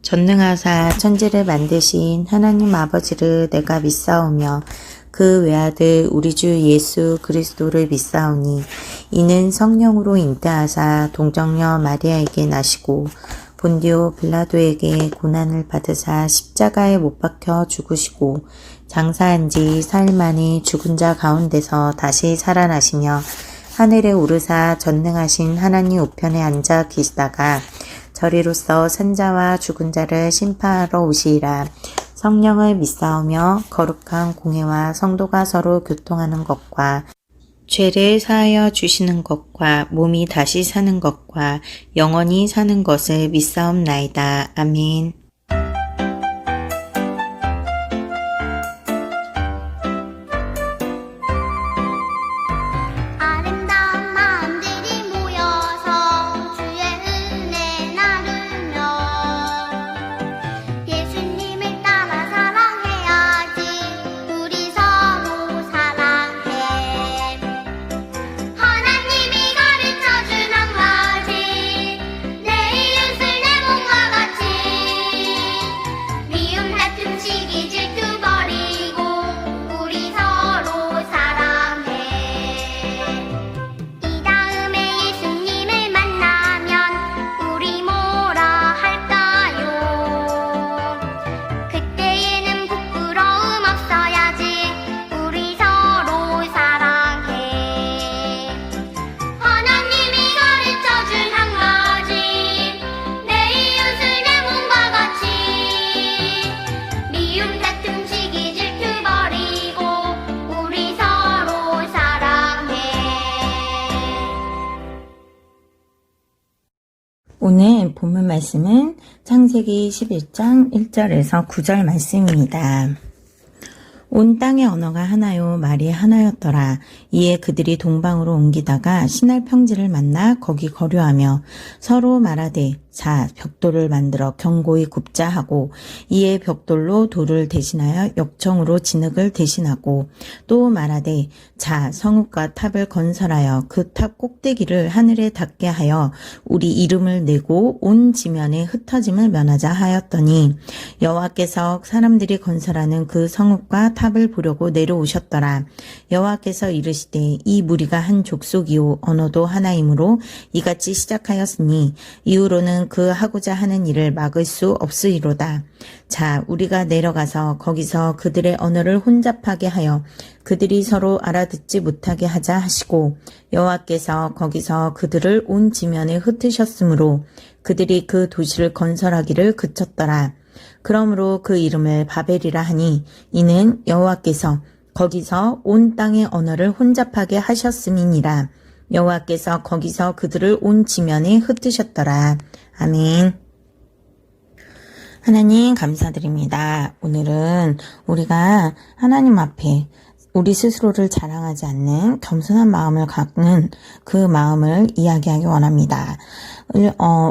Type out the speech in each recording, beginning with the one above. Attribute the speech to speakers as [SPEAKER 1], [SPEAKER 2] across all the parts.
[SPEAKER 1] 전능하사 천지를 만드신 하나님 아버지를 내가 믿사오며 그 외아들 우리 주 예수 그리스도를 믿사오니 이는 성령으로 잉태하사 동정녀 마리아에게 나시고 본디오 빌라도에게 고난을 받으사 십자가에 못 박혀 죽으시고 장사한 지 사흘 만에 죽은 자 가운데서 다시 살아나시며 하늘에 오르사 전능하신 하나님 우편에 앉아 계시다가 저리로서 산자와 죽은 자를 심판하러 오시리라. 성령을 믿사오며 거룩한 공회와 성도가 서로 교통하는 것과 죄를 사하여 주시는 것과 몸이 다시 사는 것과 영원히 사는 것을 믿사옵나이다. 아멘. 오늘 본문 말씀은 창세기 11장 1절에서 9절 말씀입니다. 온 땅의 언어가 하나요 말이 하나였더라. 이에 그들이 동방으로 옮기다가 시날 평지를 만나 거기 거류하며 서로 말하되 자 벽돌을 만들어 견고히 굽자 하고 이에 벽돌로 돌을 대신하여 역청으로 진흙을 대신하고 또 말하되 자 성읍과 탑을 건설하여 그 탑 꼭대기를 하늘에 닿게 하여 우리 이름을 내고 온 지면에 흩어짐을 면하자 하였더니 여호와께서 사람들이 건설하는 그 성읍과 탑을 보려고 내려오셨더라. 여호와께서 이르시되 이 무리가 한 족속이요 언어도 하나이므로 이같이 시작하였으니 이후로는 그 하고자 하는 일을 막을 수 없으리로다. 자 우리가 내려가서 거기서 그들의 언어를 혼잡하게 하여 그들이 서로 알아듣지 못하게 하자 하시고 여호와께서 거기서 그들을 온 지면에 흩으셨으므로 그들이 그 도시를 건설하기를 그쳤더라. 그러므로 그 이름을 바벨이라 하니 이는 여호와께서 거기서 온 땅의 언어를 혼잡하게 하셨음이니라. 여호와께서 거기서 그들을 온 지면에 흩으셨더라. 아멘. 하나님 감사드립니다. 오늘은 우리가 하나님 앞에 우리 스스로를 자랑하지 않는 겸손한 마음을 갖는 그 마음을 이야기하기 원합니다.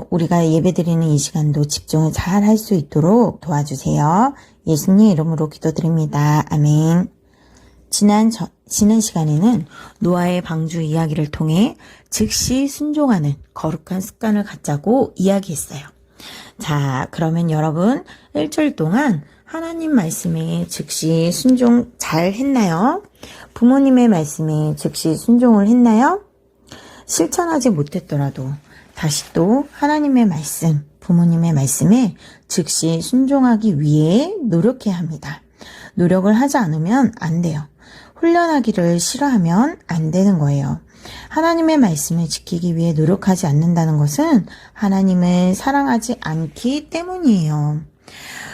[SPEAKER 1] 우리가 예배드리는 이 시간도 집중을 잘 할 수 있도록 도와주세요. 예수님 이름으로 기도드립니다. 아멘. 지난 시간에는 노아의 방주 이야기를 통해 즉시 순종하는 거룩한 습관을 갖자고 이야기했어요. 자, 그러면 여러분 일주일 동안 하나님 말씀에 즉시 순종 잘 했나요? 부모님의 말씀에 즉시 순종을 했나요? 실천하지 못했더라도 다시 또 하나님의 말씀, 부모님의 말씀에 즉시 순종하기 위해 노력해야 합니다. 노력을 하지 않으면 안 돼요. 훈련하기를 싫어하면 안 되는 거예요. 하나님의 말씀을 지키기 위해 노력하지 않는다는 것은 하나님을 사랑하지 않기 때문이에요.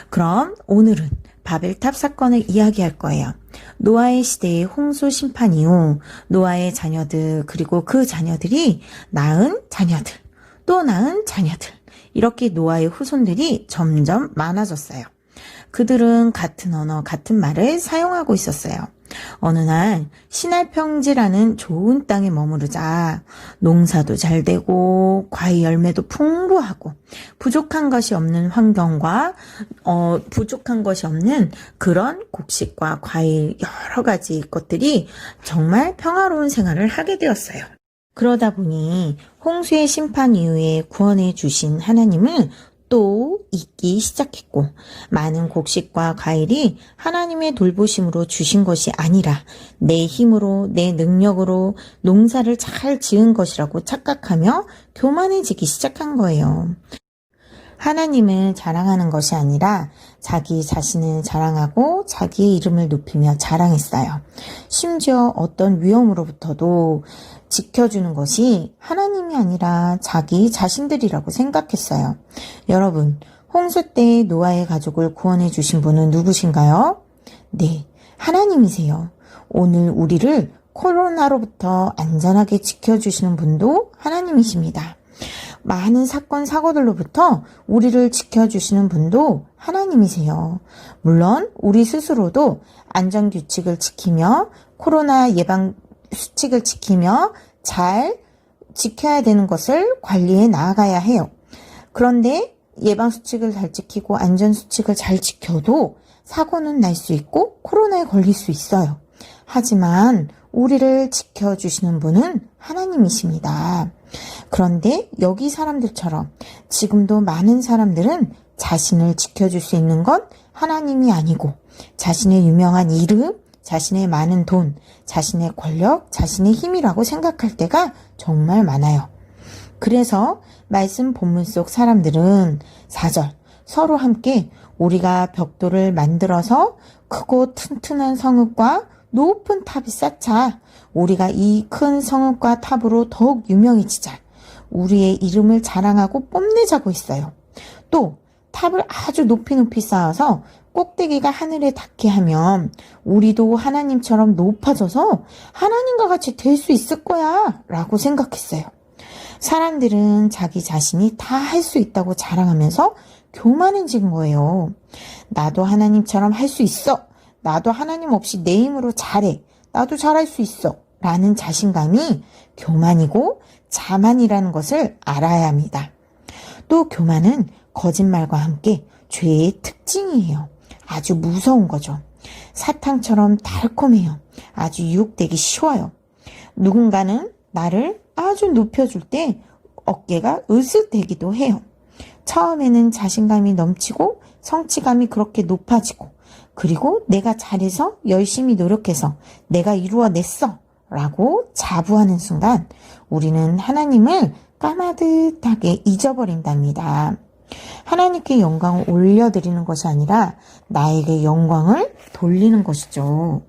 [SPEAKER 1] 그럼 오늘은 바벨탑 사건을 이야기할 거예요. 노아의 시대의 홍수 심판 이후 노아의 자녀들 그리고 그 자녀들이 낳은 자녀들 또 낳은 자녀들 이렇게 노아의 후손들이 점점 많아졌어요. 그들은 같은 언어, 같은 말을 사용하고 있었어요. 어느 날 시날 평지라는 좋은 땅에 머무르자 농사도 잘 되고 과일 열매도 풍부하고 부족한 것이 없는 환경과 부족한 것이 없는 그런 곡식과 과일 여러 가지 것들이 정말 평화로운 생활을 하게 되었어요. 그러다 보니 홍수의 심판 이후에 구원해 주신 하나님은 또 있기 시작했고, 많은 곡식과 과일이 하나님의 돌보심으로 주신 것이 아니라 내 힘으로, 내 능력으로 농사를 잘 지은 것이라고 착각하며 교만해지기 시작한 거예요. 하나님을 자랑하는 것이 아니라 자기 자신을 자랑하고 자기의 이름을 높이며 자랑했어요. 심지어 어떤 위험으로부터도 지켜주는 것이 하나님이 아니라 자기 자신들이라고 생각했어요. 여러분, 홍수 때 노아의 가족을 구원해 주신 분은 누구신가요? 네, 하나님이세요. 오늘 우리를 코로나로부터 안전하게 지켜주시는 분도 하나님이십니다. 많은 사건, 사고들로부터 우리를 지켜주시는 분도 하나님이세요. 물론 우리 스스로도 안전규칙을 지키며 코로나 예방 수칙을 지키며 잘 지켜야 되는 것을 관리해 나아가야 해요. 그런데 예방 수칙을 잘 지키고 안전 수칙을 잘 지켜도 사고는 날 수 있고 코로나에 걸릴 수 있어요. 하지만 우리를 지켜주시는 분은 하나님이십니다. 그런데 여기 사람들처럼 지금도 많은 사람들은 자신을 지켜줄 수 있는 건 하나님이 아니고 자신의 유명한 이름, 자신의 많은 돈, 자신의 권력, 자신의 힘이라고 생각할 때가 정말 많아요. 그래서 말씀 본문 속 사람들은 4절 서로 함께 우리가 벽돌을 만들어서 크고 튼튼한 성읍과 높은 탑이 쌓자. 우리가 이 큰 성읍과 탑으로 더욱 유명해지자. 우리의 이름을 자랑하고 뽐내자고 했어요. 또 탑을 아주 높이 쌓아서 꼭대기가 하늘에 닿게 하면 우리도 하나님처럼 높아져서 하나님과 같이 될 수 있을 거야 라고 생각했어요. 사람들은 자기 자신이 다 할 수 있다고 자랑하면서 교만해진 거예요. 나도 하나님처럼 할 수 있어. 나도 하나님 없이 내 힘으로 잘해. 나도 잘할 수 있어. 라는 자신감이 교만이고 자만이라는 것을 알아야 합니다. 또 교만은 거짓말과 함께 죄의 특징이에요. 아주 무서운 거죠. 사탕처럼 달콤해요. 아주 유혹되기 쉬워요. 누군가는 나를 아주 높여줄 때 어깨가 으스대기도 해요. 처음에는 자신감이 넘치고 성취감이 그렇게 높아지고 그리고 내가 잘해서 열심히 노력해서 내가 이루어냈어 라고 자부하는 순간 우리는 하나님을 까마득하게 잊어버린답니다. 하나님께 영광을 올려드리는 것이 아니라 나에게 영광을 돌리는 것이죠.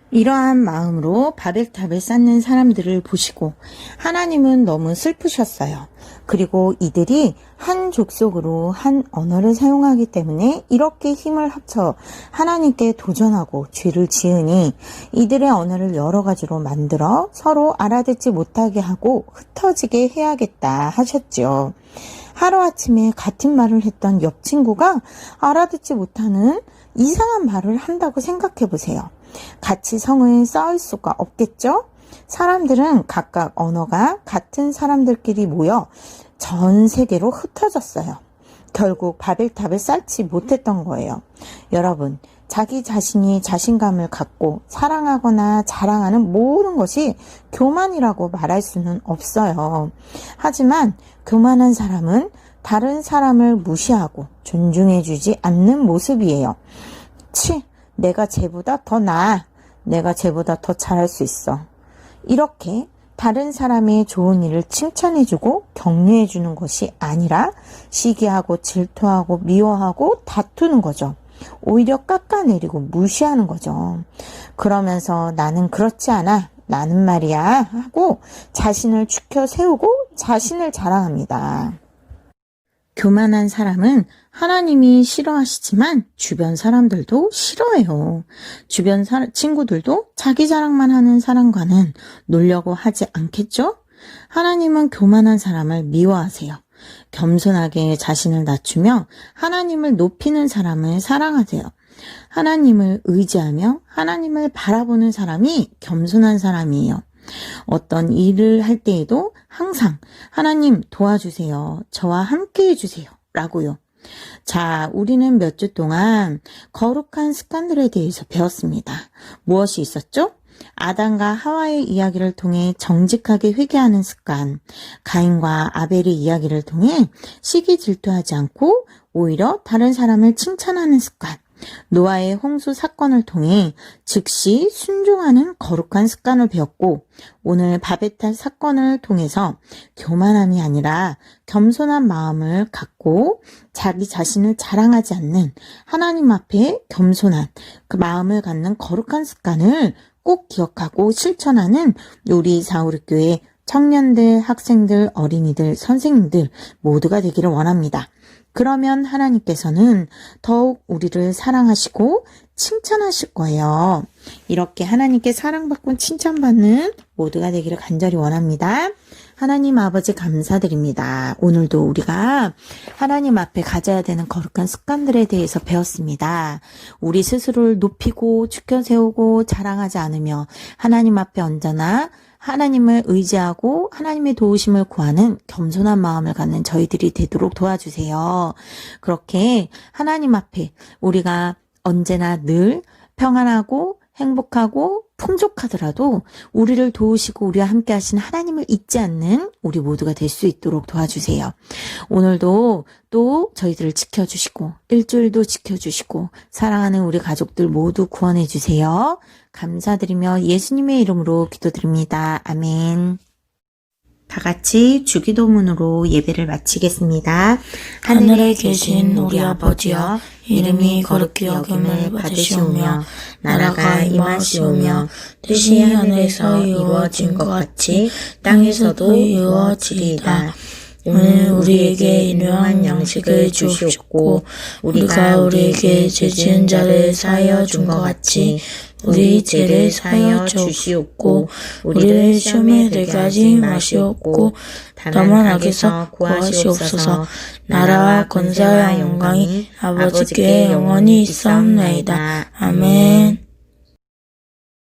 [SPEAKER 1] 이러한 마음으로 바벨탑을 쌓는 사람들을 보시고 하나님은 너무 슬프셨어요. 그리고 이들이 한 족속으로 한 언어를 사용하기 때문에 이렇게 힘을 합쳐 하나님께 도전하고 죄를 지으니 이들의 언어를 여러 가지로 만들어 서로 알아듣지 못하게 하고 흩어지게 해야겠다 하셨죠. 하루아침에 같은 말을 했던 옆 친구가 알아듣지 못하는 이상한 말을 한다고 생각해 보세요. 같이 성을 쌓을 수가 없겠죠? 사람들은 각각 언어가 같은 사람들끼리 모여 전 세계로 흩어졌어요. 결국 바벨탑을 쌓지 못했던 거예요. 여러분, 자기 자신이 자신감을 갖고 사랑하거나 자랑하는 모든 것이 교만이라고 말할 수는 없어요. 하지만 교만한 사람은 다른 사람을 무시하고 존중해주지 않는 모습이에요. 내가 쟤보다 더 나아. 내가 쟤보다 더 잘할 수 있어. 이렇게 다른 사람의 좋은 일을 칭찬해주고 격려해주는 것이 아니라 시기하고 질투하고 미워하고 다투는 거죠. 오히려 깎아내리고 무시하는 거죠. 그러면서 나는 그렇지 않아. 나는 말이야 하고 자신을 추켜 세우고 자신을 자랑합니다. 교만한 사람은 하나님이 싫어하시지만 주변 사람들도 싫어해요. 주변 친구들도 자기 자랑만 하는 사람과는 놀려고 하지 않겠죠? 하나님은 교만한 사람을 미워하세요. 겸손하게 자신을 낮추며 하나님을 높이는 사람을 사랑하세요. 하나님을 의지하며 하나님을 바라보는 사람이 겸손한 사람이에요. 어떤 일을 할 때에도 항상 하나님 도와주세요. 저와 함께 해주세요. 라고요. 자, 우리는 몇 주 동안 거룩한 습관들에 대해서 배웠습니다. 무엇이 있었죠? 아담과 하와의 이야기를 통해 정직하게 회개하는 습관, 가인과 아벨의 이야기를 통해 시기 질투하지 않고 오히려 다른 사람을 칭찬하는 습관, 노아의 홍수 사건을 통해 즉시 순종하는 거룩한 습관을 배웠고, 오늘 바베탈 사건을 통해서 교만함이 아니라 겸손한 마음을 갖고 자기 자신을 자랑하지 않는 하나님 앞에 겸손한 그 마음을 갖는 거룩한 습관을 꼭 기억하고 실천하는 우리 사우르교회 청년들, 학생들, 어린이들, 선생님들 모두가 되기를 원합니다. 그러면 하나님께서는 더욱 우리를 사랑하시고 칭찬하실 거예요. 이렇게 하나님께 사랑받고 칭찬받는 모두가 되기를 간절히 원합니다. 하나님 아버지 감사드립니다. 오늘도 우리가 하나님 앞에 가져야 되는 거룩한 습관들에 대해서 배웠습니다. 우리 스스로를 높이고 축켜 세우고 자랑하지 않으며 하나님 앞에 언제나 하나님을 의지하고 하나님의 도우심을 구하는 겸손한 마음을 갖는 저희들이 되도록 도와주세요. 그렇게 하나님 앞에 우리가 언제나 늘 평안하고 행복하고 풍족하더라도 우리를 도우시고 우리와 함께 하신 하나님을 잊지 않는 우리 모두가 될 수 있도록 도와주세요. 오늘도 또 저희들을 지켜주시고 일주일도 지켜주시고 사랑하는 우리 가족들 모두 구원해 주세요. 감사드리며 예수님의 이름으로 기도드립니다. 아멘. 다 같이 주기도문으로 예배를 마치겠습니다.
[SPEAKER 2] 하늘에 계신 우리 아버지여, 이름이 거룩히 여김을 받으시오며 나라가 임하시오며 뜻이 하늘에서 이루어진 것 같이 땅에서도 이루어지리이다. 오늘 우리에게 일용할 양식을 주시옵고 우리가 우리에게 죄 지은 자를 사하여 준 것 같이 우리 죄를 사하여 주시옵고 우리를 시험에 들게 하지 마시옵고 다만 악에서 구하시옵소서. 나라와 권세와 영광이 아버지께 영원히 있사옵나이다. 아멘.